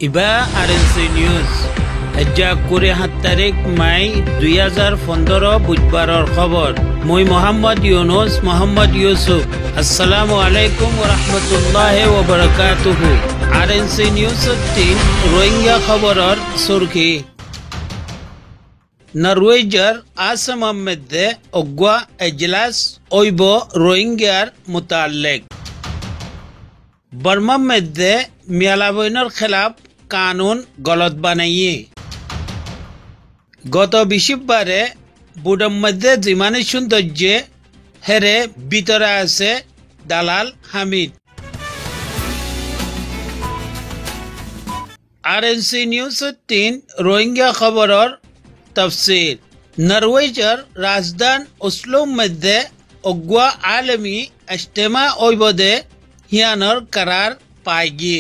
ইবা RNC news এজা করে ৭ তারিখ মাই ২০১৫ বুধবাৰৰ খবৰ মই মোহাম্মদ ইউসুফ আসসালামু আলাইকুম ওয়া রাহমাতুল্লাহি ওয়া বারাকাতুহু আরএনসি নিউজ ৩ রোহিঙ্গা খবৰৰ সুরখি নরওয়েজৰ আসামৰ মধ্যে অগৱা এজলাস ওইব রোহিঙ্গার মুতাল্লিক बर्मा मध्य मियालाबैनर खिलाफ कानून गलत बनाइए गत बिशिबारे बुडम मध्य जिमाने सौंदर्य हेरे ভিতরে আছে দালাল হামিদ আরএনসি নিউজ ৩ রোহিঙ্গা খবরের তফসির নরওয়েজর রাজধানী ওসলো মধ্যে অগवा आलमी इज्तिमा ओइबदे हियानर करार पाएगी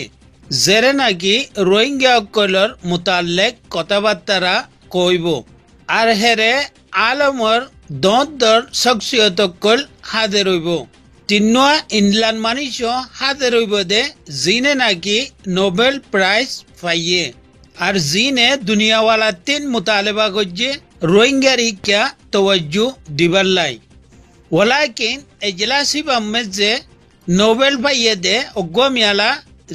जेरे नाकि रोहिंग्या कलर मुताल्लिक कथाबार्ता कइबो आर हेरे आलमर दर शख्सियत कल हाजिर हइबो तिन्नुआ इनलान मानिसो हाजिर हइबो दे जिने नाकि नोबेल प्राइज पाइए आर जिने दुनिया वाला 3 मुतालिबा गज्जे रोहिंग्या रिक्या तवज्जो दिबारलाई वलाकिन एजलासी बम्मेजे नोबेल पाइए दे अगवा मियाला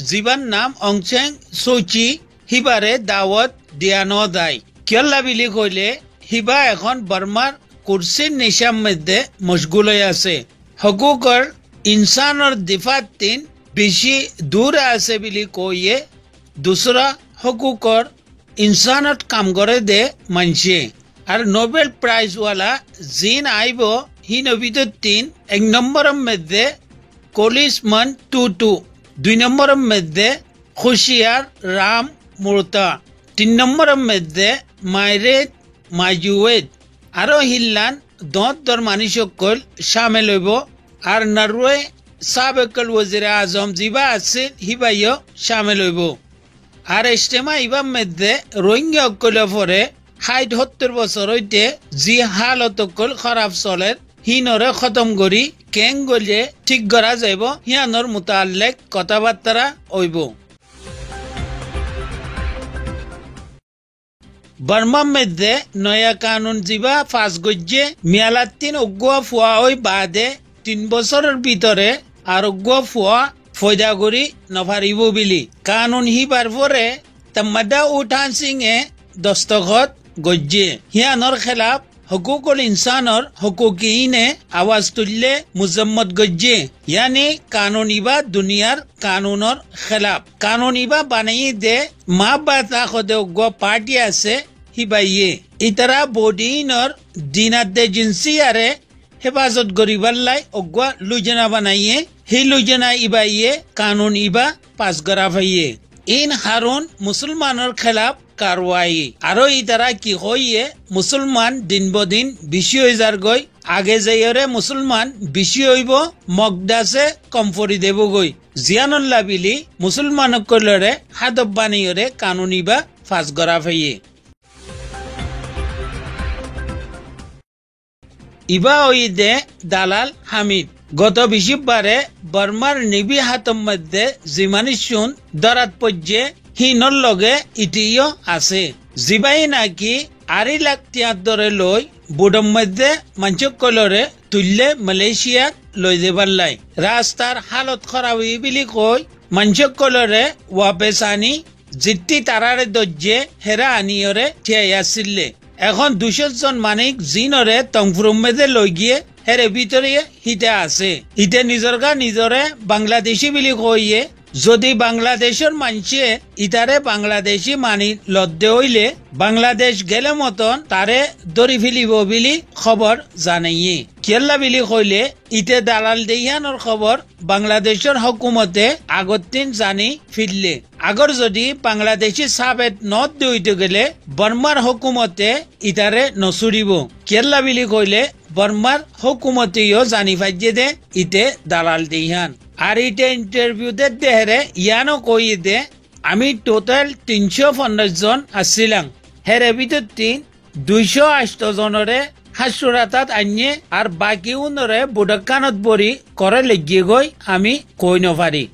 जीवन नाम अंगचेंग सोची हिबारे दावत दिया न दाय केला बिली कइले हिबा এখন बर्मार कुर्सीर निशाम मध्य मशगुल হয়ে আছে হকুকৰ ইনসানৰ দিফাত তিন বেশি দূর আছে বিলি কইয়ে দুসরা হকুকৰ ইনসানত কাম করে দে মানছে আর নোবেল প্রাইজ वाला জিন আইব হি নবিত তিন এক নম্বরের মধ্যে कोलिसमन टूटू 2 नम्बर मध्य खुशियार राम मुर्ता 3 नम्बर मध्य मायरेत माजुवेद आरो हिल्लान दर मानिसकल शामिल हइब आर नरवे साबकल वजीर आजम जिबा आसिल हिबायो शामिल हइब आर इज्तिमा इबा मध्य रोहिंग्या कल परे ৬০-৭০ বছর হইতে জি হালতকল খারাপ চলে হিনরে খতম করি কেং গলে ঠিক করা যাইব হিয়ানর মুতাল্লিক কথাবার্তা হইব बर्मा मध्य नया कानून जीवा फास गज्जे मियाला 3 অগৱা ফুয়া হই বাদে 3 বছরের ভিতরে আর অগৱা ফুয়া ফয়দা করি নফারিব বিলি কানুন হিবার পরে তামাদা উঠান সিংয়ে দস্তখত গজ্जे হিয়ানর খেলাফ हकूकुल इंसानर हकूकीने आवाज तुल्ले मुजम्मत गज्जे यानी कानूनीबा दुनियार कानूनर खिलाफ कानूनीबा बनाई दे माँ बाता खुदे उगवा पार्टी आसे हिबाइये इतरा बोडीनर दिनात दे जिनसियारे हेफाजत गरीबल्लाई उगवा लुजना बनाइए ही लुजना इबाइये कानून इबा पास गराफाइये इन हारून मुसलमानर खिलाफ कार्रवाई आरो इतारा की होइए मुसलमान दिन बदिन बेशी হই যার গই আগে যাইরে মুসলমান বেশি হইব মকদাসে কমফরি দেব গই জিয়ানুল্লাহ বিলি মুসলমান কলরে হাদব বানিয়রে কানুনিবা ফাস গরা ফাইয়ে ইবা ওইদে দালাল হামিদ গত বিশিবারে বর্মার নিবি হাতম মধ্যে জিমানিশুন দরাত পজ্জে হিনর লগে ইটিও আছে জিবাই নাকি ৮ লাখ তিয়াদরে লই বুডম মধ্যে মাঞ্চকলরে তুললে মালয়েশিয়া লই দেবারলাই রাস্তার হালত খারাপ হই বিলি কই মাঞ্চকলরে ওয়াপেসানি জিত্তি তারারে দজ্জে হেরা আনিয়রে ঠিয়াই আসিলে এখন ২০০ জন মানিক জিনরে তংফুরম মধ্যে লই গিয়ে হেরে ভিতরে হিতে আছে ইতে নিজরগা নিজরে বাংলাদেশি বিলি কইয়ে যদি বাংলাদেশের মানছে ইতারে বাংলাদেশি মানি লদ্দে হইলে বাংলাদেশ গেলে মতন তারে দরি ফেলিব বিলি খবর জানাইয়ে কেল্লা বিলি কইলে ইতে দালাল দেহিয়ানোর খবর বাংলাদেশের হুকুমতে আগতিন জানি ফিরলে আগর যদি বাংলাদেশি সাবেত নদ দইতে গেলে বর্মার হুকুমতে ইতারে নসুরিব কেল্লা বিলি কইলে বর্মার হুকুমতেও জানি ফাইজে দে ইতে দালাল দেহিয়ান আর ইতে ইন্টারভিউ দে হেরে ইয়ানো কই দে আমি টোটাল ৩৫০ জন আসছিলাম হেরে ভিতর ২৮০ জনরে হাসুরাতাত আনিয়ে আর বাকি উনরে বুডকানত বরি করে লেগিয়ে গই আমি কই নপারি